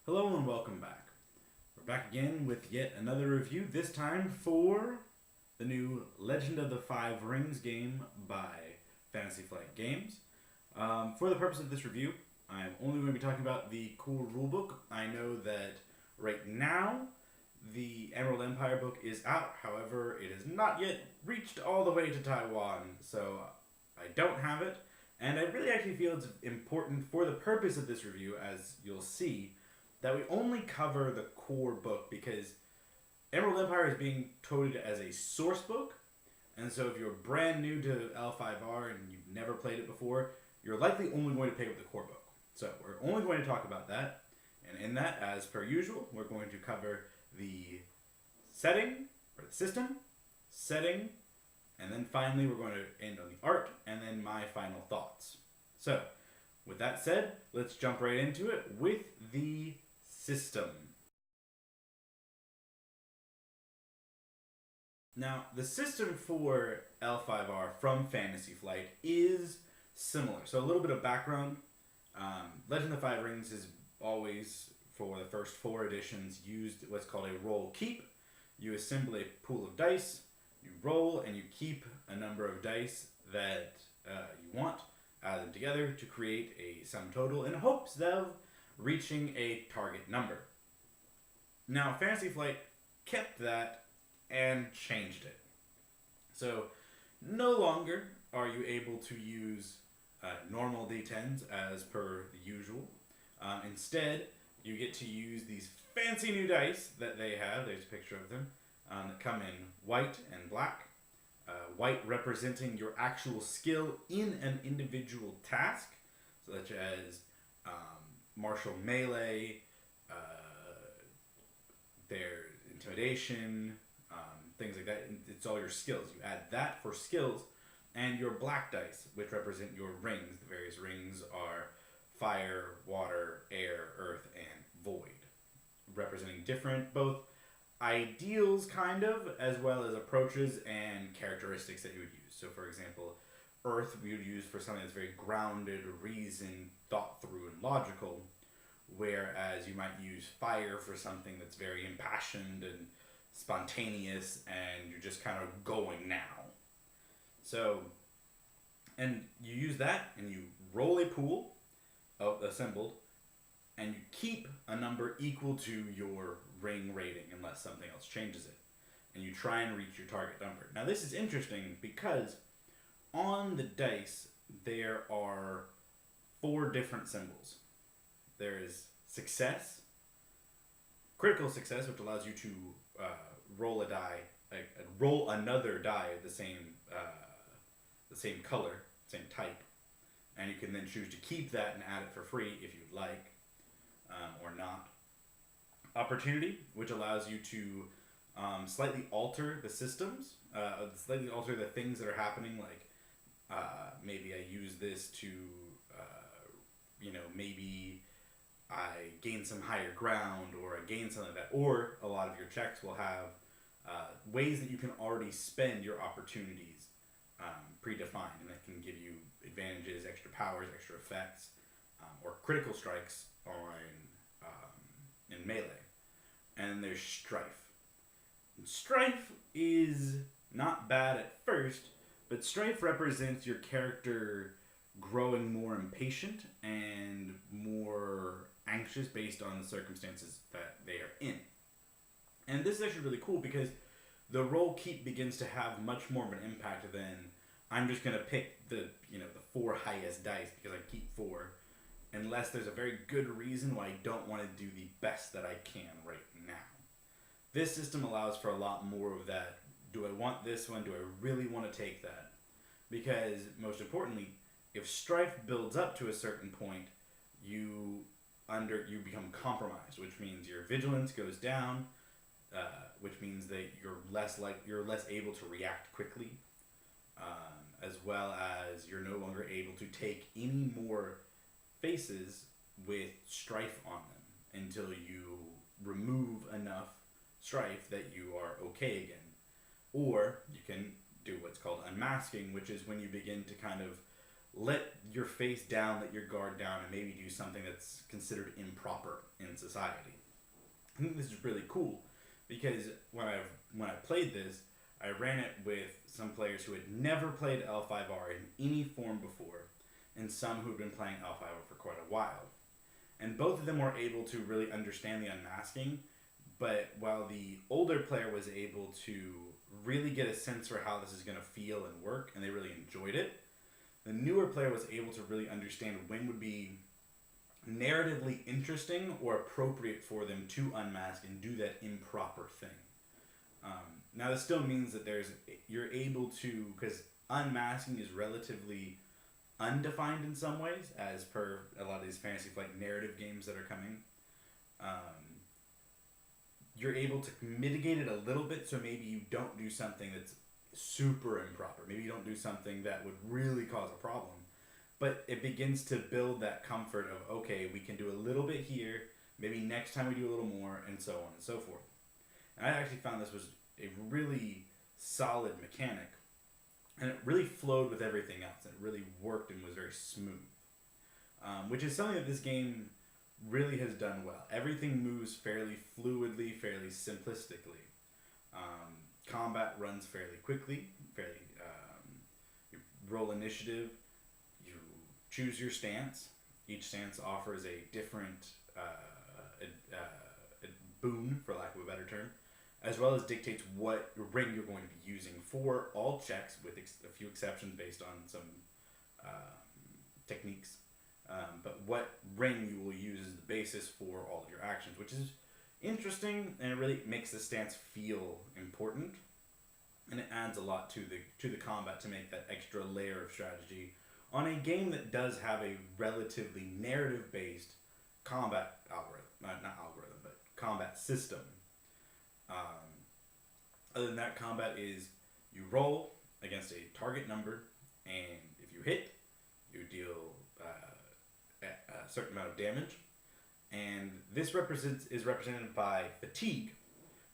Hello and welcome back. We're back again with yet another review, this time for the new Legend of the Five Rings game by Fantasy Flight Games. For the purpose of this review, I'm only going to be talking about the core rulebook. I know that right now the Emerald Empire book is out, however, it has not yet reached all the way to Taiwan, so I don't have it. And I really actually feel it's important for the purpose of this review, as you'll see, that we only cover the core book because Emerald Empire is being touted as a source book, and so if you're brand new to L5R and you've never played it before, you're likely only going to pick up the core book. So we're only going to talk about that, and in that, as per usual, we're going to cover the setting, or the system, setting, and then finally we're going to end on the art, and then my final thoughts. So, with that said, let's jump right into it with the system. Now, the system for L5R from Fantasy Flight is similar. So a little bit of background. Legend of the Five Rings has always, for the first 4 editions, used what's called a roll keep. You assemble a pool of dice, you roll, and you keep a number of dice that you want, add them together to create a sum total in hopes of reaching a target number. Now, Fantasy Flight kept that and changed it. So, no longer are you able to use normal D10s as per the usual. Instead, you get to use these fancy new dice that they have. There's a picture of them that come in white and black. White representing your actual skill in an individual task, such as martial melee, their intimidation, things like that. It's all your skills. You add that for skills, and your black dice, which represent your rings. The various rings are fire, water, air, earth, and void, representing different both ideals, kind of, as well as approaches and characteristics that you would use. So, for example, earth we would use for something that's very grounded, reasoned, thought through, and logical, whereas you might use fire for something that's very impassioned and spontaneous, and you're just kind of going now. So, and you use that, and you roll a pool assembled, and you keep a number equal to your ring rating unless something else changes it. And you try and reach your target number. Now this is interesting because on the dice there are 4 different symbols. There is success, critical success, which allows you to roll a die, roll another die of the same color, same type, and you can then choose to keep that and add it for free if you'd like, or not. Opportunity, which allows you to slightly alter the systems, slightly alter the things that are happening, like maybe I use this to, maybe I gain some higher ground, or I gain something like that. Or a lot of your checks will have ways that you can already spend your opportunities predefined, and that can give you advantages, extra powers, extra effects, or critical strikes in melee. And there's strife. And strife is not bad at first, but strife represents your character growing more impatient and more anxious based on the circumstances that they are in. And this is actually really cool because the roll keep begins to have much more of an impact than I'm just going to pick the 4 highest dice because I keep 4, unless there's a very good reason why I don't want to do the best that I can right now. This system allows for a lot more of that. Do I want this one? Do I really want to take that? Because, most importantly, if strife builds up to a certain point, you become compromised, which means your vigilance goes down, which means that you're less able to react quickly, as well as you're no longer able to take any more faces with strife on them until you remove enough strife that you are okay again. Or you can do what's called unmasking, which is when you begin to kind of let your face down, let your guard down, and maybe do something that's considered improper in society. I think this is really cool because when I played this, I ran it with some players who had never played L5R in any form before, and some who had been playing L5R for quite a while. And both of them were able to really understand the unmasking, but while the older player was able to really get a sense for how this is going to feel and work, and they really enjoyed it, the newer player was able to really understand when would be narratively interesting or appropriate for them to unmask and do that improper thing. Now, this still means that you're able to, because unmasking is relatively undefined in some ways, as per a lot of these Fantasy Flight narrative games that are coming. You're able to mitigate it a little bit, so maybe you don't do something that's super improper. Maybe you don't do something that would really cause a problem. But it begins to build that comfort of, okay, we can do a little bit here, maybe next time we do a little more, and so on and so forth. And I actually found this was a really solid mechanic, and it really flowed with everything else, and it really worked and was very smooth. Which is something that this game really has done well. Everything moves fairly fluidly, fairly simplistically. Combat runs fairly quickly, you roll initiative, you choose your stance. Each stance offers a different a boon, for lack of a better term, as well as dictates what ring you're going to be using for all checks, with a few exceptions based on some techniques. But what ring you will use is the basis for all of your actions, which is interesting, and it really makes the stance feel important, and it adds a lot to the combat to make that extra layer of strategy on a game that does have a relatively narrative-based combat combat system. Other than that, combat is you roll against a target number, and if you hit, you deal a certain amount of damage. And this is represented by fatigue,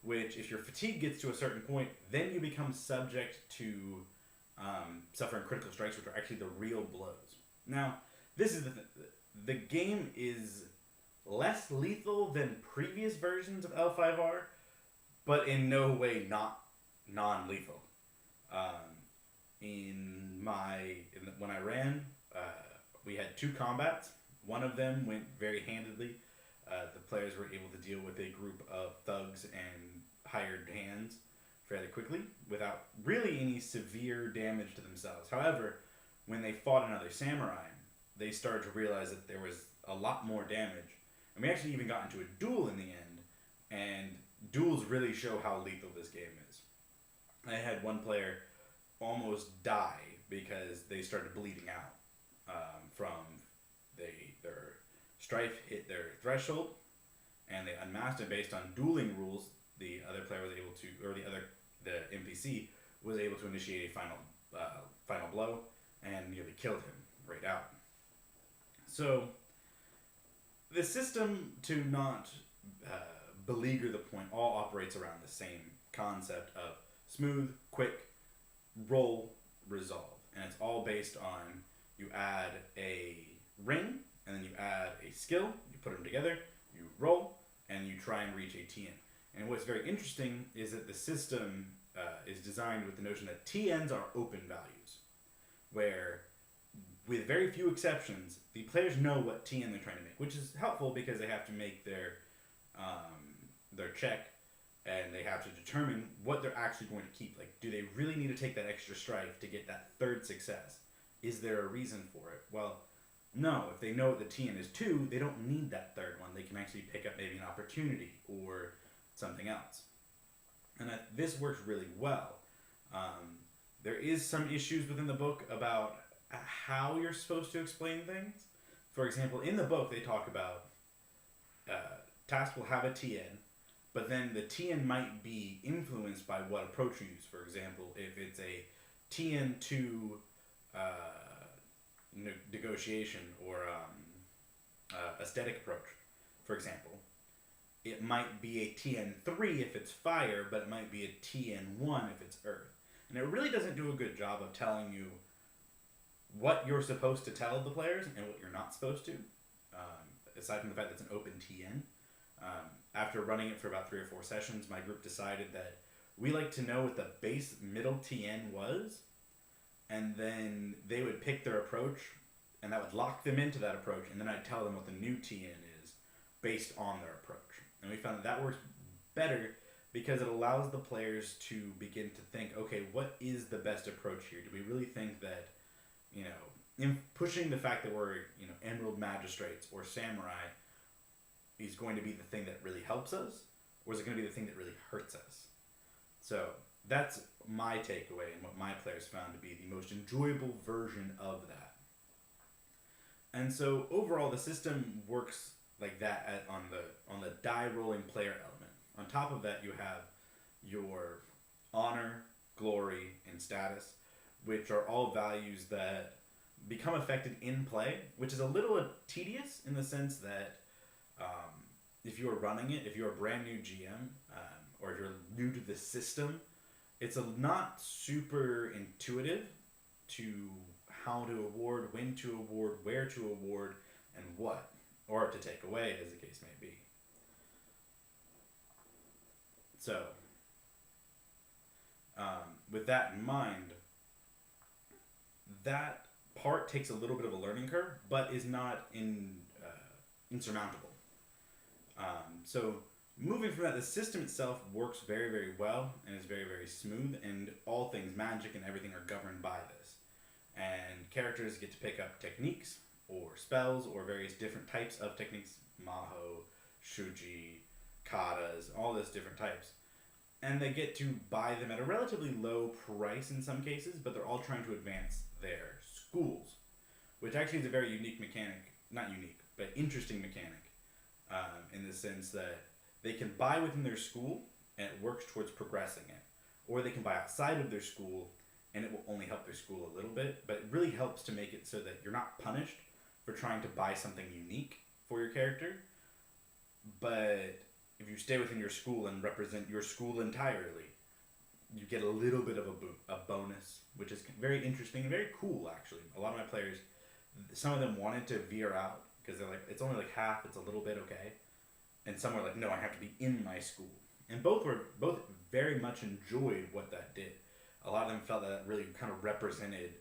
which, if your fatigue gets to a certain point, then you become subject to suffering critical strikes, which are actually the real blows. Now, this is the game is less lethal than previous versions of L5R, but in no way not non-lethal. When I ran, we had 2 combats. One of them went very handedly. The players were able to deal with a group of thugs and hired hands fairly quickly without really any severe damage to themselves. However, when they fought another samurai, they started to realize that there was a lot more damage. And we actually even got into a duel in the end, and duels really show how lethal this game is. I had one player almost die because they started bleeding out from their strife hit their threshold, and they unmasked it. Based on dueling rules, the other player was able to, or the NPC was able to initiate a final blow and nearly killed him right out. So the system, to not beleaguer the point, all operates around the same concept of smooth, quick, roll, resolve. And it's all based on, you add a ring, and then you add a skill, you put them together, you roll, and you try and reach a TN. And what's very interesting is that the system is designed with the notion that TNs are open values, where, with very few exceptions, the players know what TN they're trying to make, which is helpful because they have to make their check, and they have to determine what they're actually going to keep. Like, do they really need to take that extra strife to get that third success? Is there a reason for it? Well, no. If they know the TN is 2, they don't need that third one. They can actually pick up maybe an opportunity or something else. And this works really well. There is some issues within the book about how you're supposed to explain things. For example, in the book, they talk about tasks will have a TN, but then the TN might be influenced by what approach you use. For example, if it's a TN to negotiation or aesthetic approach, for example, it might be a TN3 if it's fire, but it might be a TN1 if it's earth. And it really doesn't do a good job of telling you what you're supposed to tell the players and what you're not supposed to. Aside from the fact that it's an open TN, after running it for about 3 or 4 sessions, my group decided that we like to know what the base middle TN was, and then they would pick their approach, and that would lock them into that approach, and then I'd tell them what the new TN is based on their approach. And we found that works better because it allows the players to begin to think, okay, what is the best approach here? Do we really think that, in pushing the fact that we're, Emerald Magistrates or Samurai is going to be the thing that really helps us, or is it going to be the thing that really hurts us? So that's my takeaway and what my players found to be the most enjoyable version of that. And so overall, the system works like that on the die rolling player element. On top of that, you have your honor, glory, and status, which are all values that become affected in play, which is a little tedious in the sense that if you're running it, if you're a brand new GM, or if you're new to the system, it's not super intuitive to how to award, when to award, where to award, and what, or to take away, as the case may be. So, with that in mind, that part takes a little bit of a learning curve, but is not insurmountable. So, moving from that, the system itself works very, very well and is very, very smooth, and all things magic and everything are governed by this. And characters get to pick up techniques or spells or various different types of techniques, Maho, Shuji, katas, all those different types. And they get to buy them at a relatively low price in some cases, but they're all trying to advance their schools, which actually is a very unique mechanic, not unique, but interesting mechanic, in the sense that they can buy within their school and it works towards progressing it. Or they can buy outside of their school and it will only help their school a little bit, but it really helps to make it so that you're not punished for trying to buy something unique for your character, but if you stay within your school and represent your school entirely, you get a little bit of a bonus, which is very interesting and very cool, actually. A lot of my players, some of them wanted to veer out because they're like, it's only like half, it's a little bit okay. And some were like, no, I have to be in my school. And both very much enjoyed what that did. A lot of them felt that really kind of represented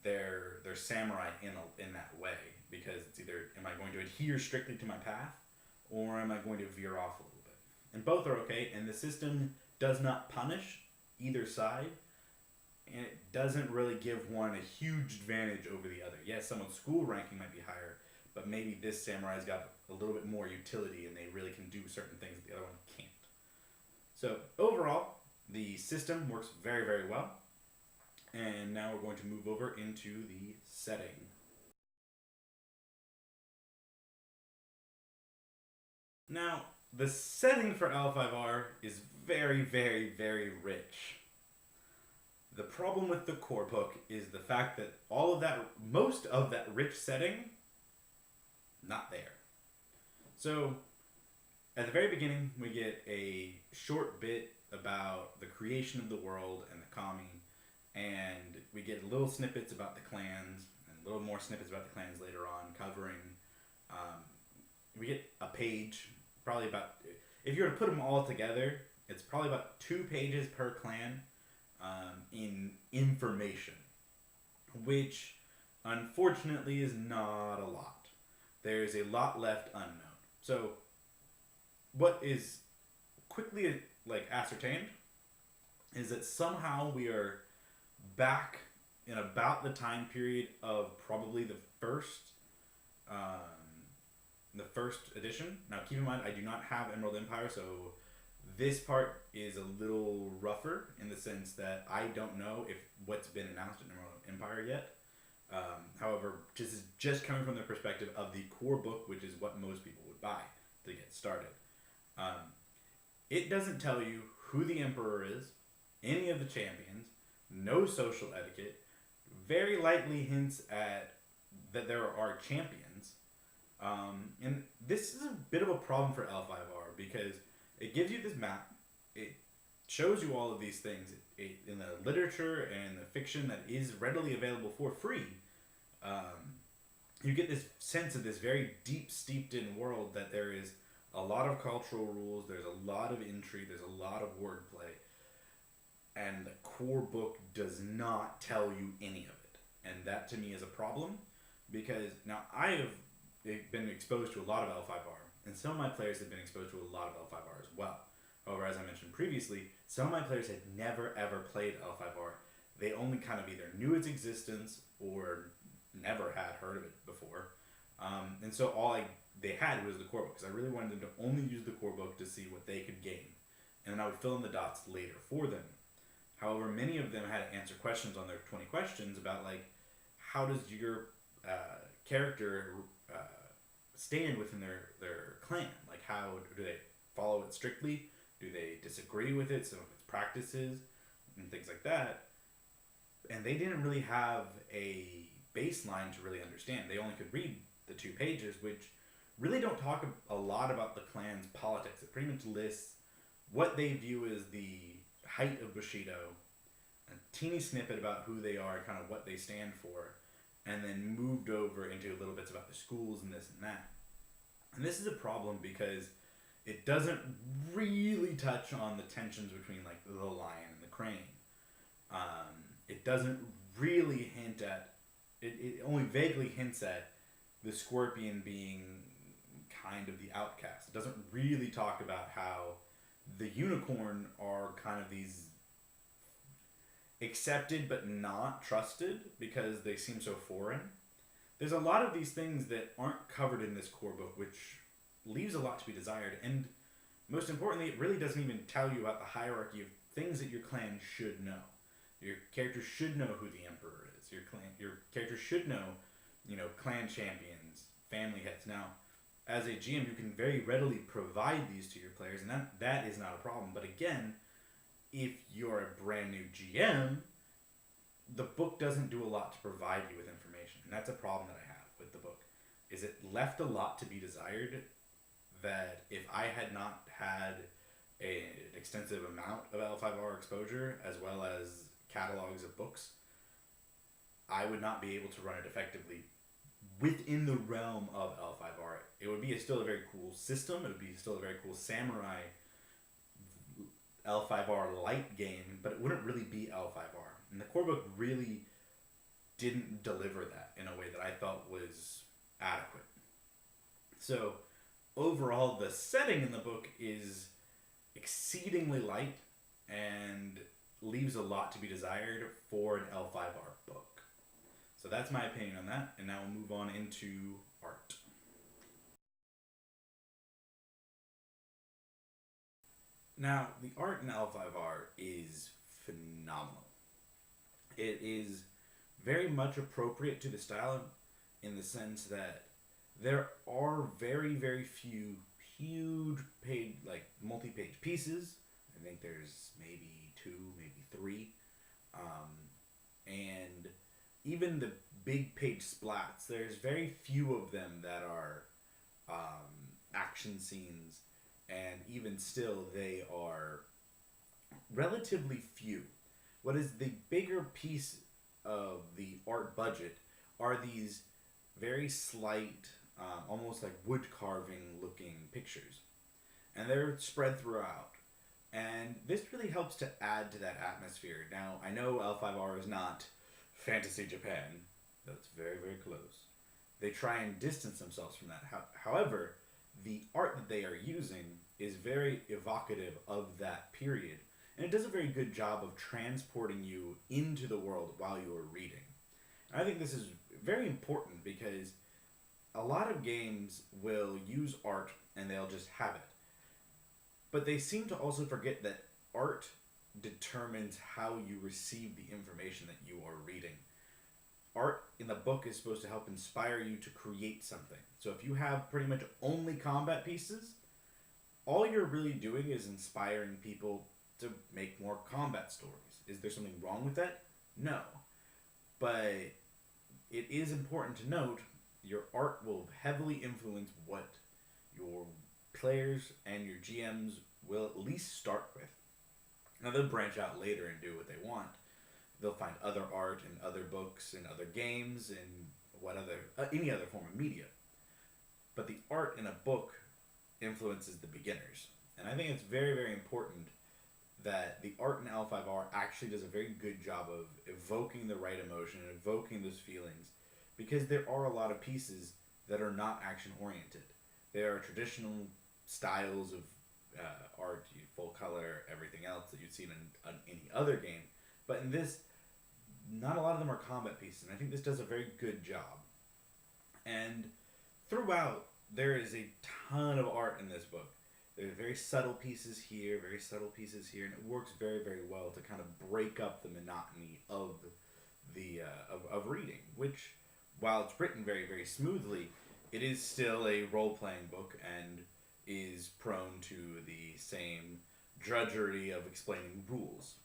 their samurai in that way, because it's either, am I going to adhere strictly to my path, or am I going to veer off a little bit? And both are okay, and the system does not punish either side, and it doesn't really give one a huge advantage over the other. Yes, someone's school ranking might be higher, but maybe this samurai's got a little bit more utility and they really can do certain things that the other one can't. So overall, the system works very, very well. And now we're going to move over into the setting. Now, the setting for L5R is very, very, very rich. The problem with the core book is the fact that most of that rich setting, not there. So, at the very beginning, we get a short bit about the creation of the world and the kami, and we get little snippets about the clans, and little more snippets about the clans later on, covering, we get a page, probably about, if you were to put them all together, it's probably about 2 pages per clan in information, which unfortunately is not a lot. There's a lot left unknown. So, what is quickly ascertained is that somehow we are back in about the time period of probably the first edition. Now, keep in mind, I do not have Emerald Empire, so this part is a little rougher in the sense that I don't know if what's been announced in Emerald Empire yet. However, this is just coming from the perspective of the core book, which is what most people would buy to get started. It doesn't tell you who the emperor is, any of the champions, no social etiquette, very lightly hints at that there are champions. And this is a bit of a problem for L5R because it gives you this map. It shows you all of these things in the literature and the fiction that is readily available for free. Um, you get this sense of this very deep, steeped in world that there is a lot of cultural rules, there's a lot of intrigue, there's a lot of wordplay, and the core book does not tell you any of it. And that to me is a problem because now I have been exposed to a lot of L5R, and some of my players have been exposed to a lot of L5R as well. However, as I mentioned previously, some of my players had never ever played L5R. They only kind of either knew its existence or never had heard of it before. And so they had was the core book because I really wanted them to only use the core book to see what they could gain. And then I would fill in the dots later for them. However, many of them had to answer questions on their 20 questions about like, how does your character stand within their clan? Like, how do they follow it strictly? Do they disagree with it, some of its practices, and things like that? And they didn't really have a baseline to really understand. They only could read the 2 pages, which really don't talk a lot about the clan's politics. It pretty much lists what they view as the height of Bushido, a teeny snippet about who they are, kind of what they stand for, and then moved over into little bits about the schools and this and that. And this is a problem because it doesn't really touch on the tensions between like the lion and the crane. It doesn't really hint at it only vaguely hints at the scorpion being kind of the outcast. It doesn't really talk about how the unicorn are kind of these accepted but not trusted because they seem so foreign. There's a lot of these things that aren't covered in this core book, which leaves a lot to be desired. And most importantly, it really doesn't even tell you about the hierarchy of things that your clan should know. Your character should know who the emperor is. Your character should know, clan champions, family heads. Now, as a GM, you can very readily provide these to your players, and that is not a problem. But again, if you're a brand new GM, the book doesn't do a lot to provide you with information, and that's a problem that I have with the book. Is it left a lot to be desired that if I had not had an extensive amount of L5R exposure as well as catalogs of books, I would not be able to run it effectively within the realm of L5R. It would be still a very cool system. It would be still a very cool samurai L5R light game, but it wouldn't really be L5R. And the core book really didn't deliver that in a way that I felt was adequate. So overall, the setting in the book is exceedingly light and leaves a lot to be desired for an L5R book. So that's my opinion on that, and now we'll move on into art. Now, the art in L5R is phenomenal. It is very much appropriate to the style in the sense that there are very, very few huge multi-page pieces. I think there's maybe 2, maybe 3. And even the big page splats, there's very few of them that are action scenes, and even still, they are relatively few. What is the bigger piece of the art budget are these very slight, almost like wood carving looking pictures. And they're spread throughout. And this really helps to add to that atmosphere. Now, I know L5R is not Fantasy Japan, though it's very, very close. They try and distance themselves from that. However, the art that they are using is very evocative of that period. And it does a very good job of transporting you into the world while you are reading. And I think this is very important because a lot of games will use art and they'll just have it. But they seem to also forget that art determines how you receive the information that you are reading. Art in the book is supposed to help inspire you to create something. So if you have pretty much only combat pieces, all you're really doing is inspiring people to make more combat stories. Is there something wrong with that? No. But it is important to note your art will heavily influence what your players and your GMs will at least start with. Now they'll branch out later and do what they want. They'll find other art in other books and other games and what other any other form of media. But the art in a book influences the beginners, and I think it's very very important that the art in L5R actually does a very good job of evoking the right emotion and evoking those feelings, because there are a lot of pieces that are not action oriented. There are traditional styles of art, full color, everything else that you'd seen in any other game, but in this, not a lot of them are combat pieces, and I think this does a very good job. And throughout, there is a ton of art in this book. There are very subtle pieces here, very subtle pieces here, and it works very, very well to kind of break up the monotony of the of reading. Which, while it's written very, very smoothly, it is still a role playing book and is prone to the same drudgery of explaining rules.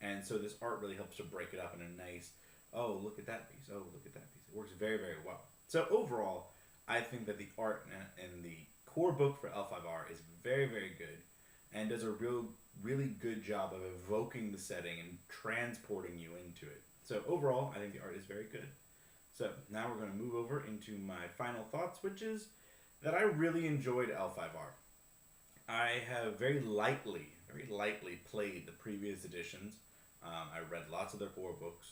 And so this art really helps to break it up in a nice, oh, look at that piece, oh, look at that piece. It works very, very well. So overall, I think that the art in the core book for L5R is very, very good and does a really good job of evoking the setting and transporting you into it. So overall, I think the art is very good. So now we're going to move over into my final thoughts, which is that I really enjoyed L5R. I have very lightly played the previous editions. I read lots of their core books.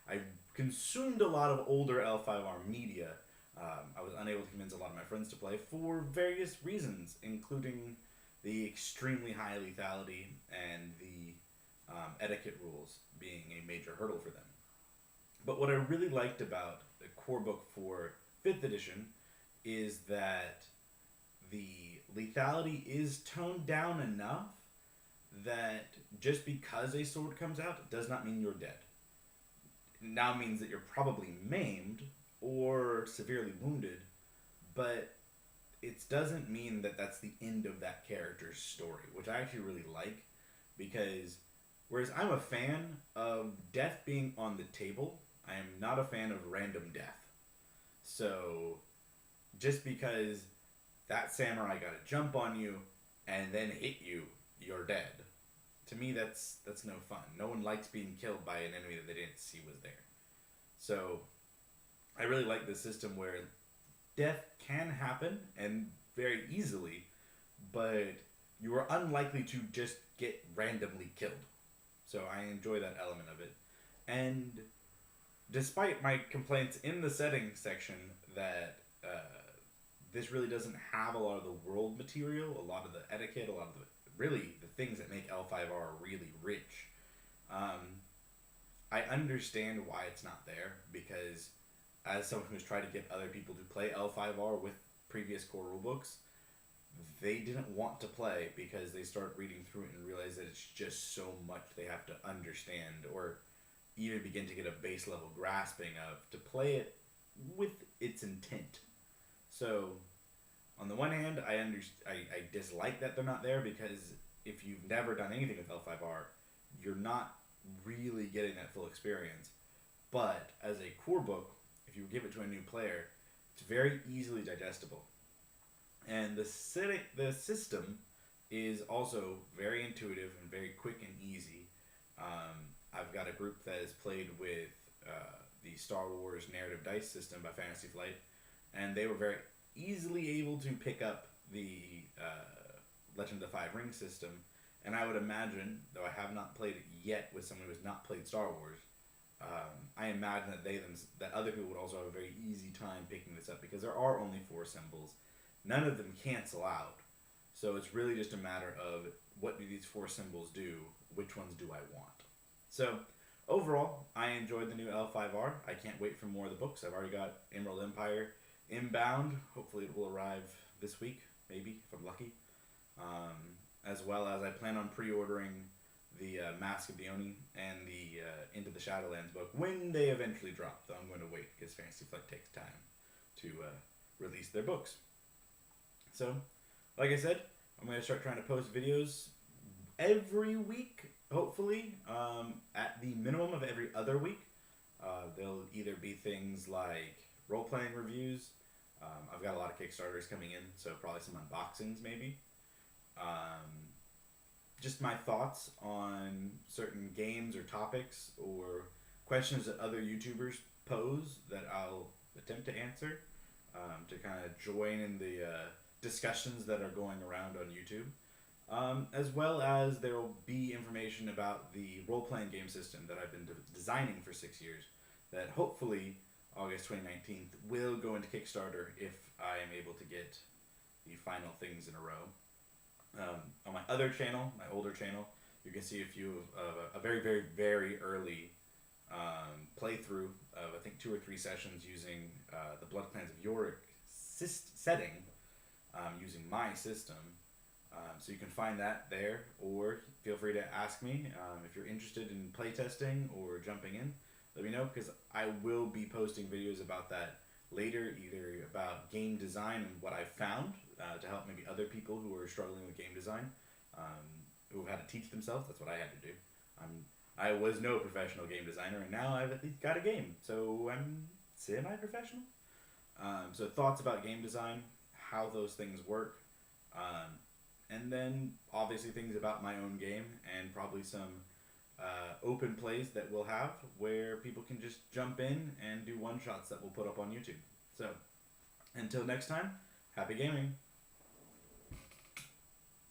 I consumed a lot of older L5R media. I was unable to convince a lot of my friends to play for various reasons, including the extremely high lethality and the etiquette rules being a major hurdle for them. But what I really liked about the core book for 5th edition is that the lethality is toned down enough that just because a sword comes out does not mean you're dead. It now means that you're probably maimed or severely wounded, but it doesn't mean that that's the end of that character's story, which I actually really like, because whereas I'm a fan of death being on the table, I am not a fan of random death. So just because that samurai got to jump on you and then hit you, you're dead. To me, that's no fun. No one likes being killed by an enemy that they didn't see was there. So I really like this system where death can happen, and very easily, but you are unlikely to just get randomly killed. So I enjoy that element of it. And despite my complaints in the settings section that this really doesn't have a lot of the world material, a lot of the etiquette, a lot of the things that make L5R really rich, I understand why it's not there, because as someone who's tried to get other people to play L5R with previous core rulebooks, they didn't want to play because they start reading through it and realize that it's just so much they have to understand or even begin to get a base level grasping of to play it with its intent. So, on the one hand, I dislike that they're not there, because if you've never done anything with L5R, you're not really getting that full experience. But as a core book, if you give it to a new player, it's very easily digestible. And the system is also very intuitive and very quick and easy. I've got a group that has played with the Star Wars narrative dice system by Fantasy Flight, and they were very easily able to pick up the Legend of the Five Rings system. And I would imagine, though I have not played it yet with someone who has not played Star Wars, I imagine that that other people would also have a very easy time picking this up, because there are only 4 symbols. None of them cancel out. So it's really just a matter of, what do these 4 symbols do? Which ones do I want? So overall, I enjoyed the new L5R. I can't wait for more of the books. I've already got Emerald Empire inbound. Hopefully it will arrive this week, maybe, if I'm lucky. As well as I plan on pre-ordering the Mask of the Oni and the Into the Shadowlands book when they eventually drop. Though I'm going to wait, because Fantasy Flight takes time to release their books. So, like I said, I'm going to start trying to post videos every week, hopefully, at the minimum of every other week. They'll either be things like role-playing reviews. I've got a lot of Kickstarters coming in, so probably some unboxings maybe. just my thoughts on certain games or topics or questions that other YouTubers pose that I'll attempt to answer, to kind of join in the discussions that are going around on YouTube. As well as there will be information about the role playing game system that I've been designing for 6 years, that hopefully August 2019 will go into Kickstarter if I am able to get the final things in a row. On my other channel, my older channel, you can see a few of a very, very, very early playthrough of I think 2 or 3 sessions using the Blood Clans of Yorick setting, using my system. So you can find that there, or feel free to ask me if you're interested in playtesting or jumping in. Let me know, because I will be posting videos about that later, either about game design and what I found to help maybe other people who are struggling with game design, who have had to teach themselves. That's what I had to do. I was no professional game designer, and now I've at least got a game, so I'm semi-professional. So thoughts about game design, how those things work, and then obviously things about my own game, and probably some open plays that we'll have where people can just jump in and do one-shots that we'll put up on YouTube. So until next time, happy gaming!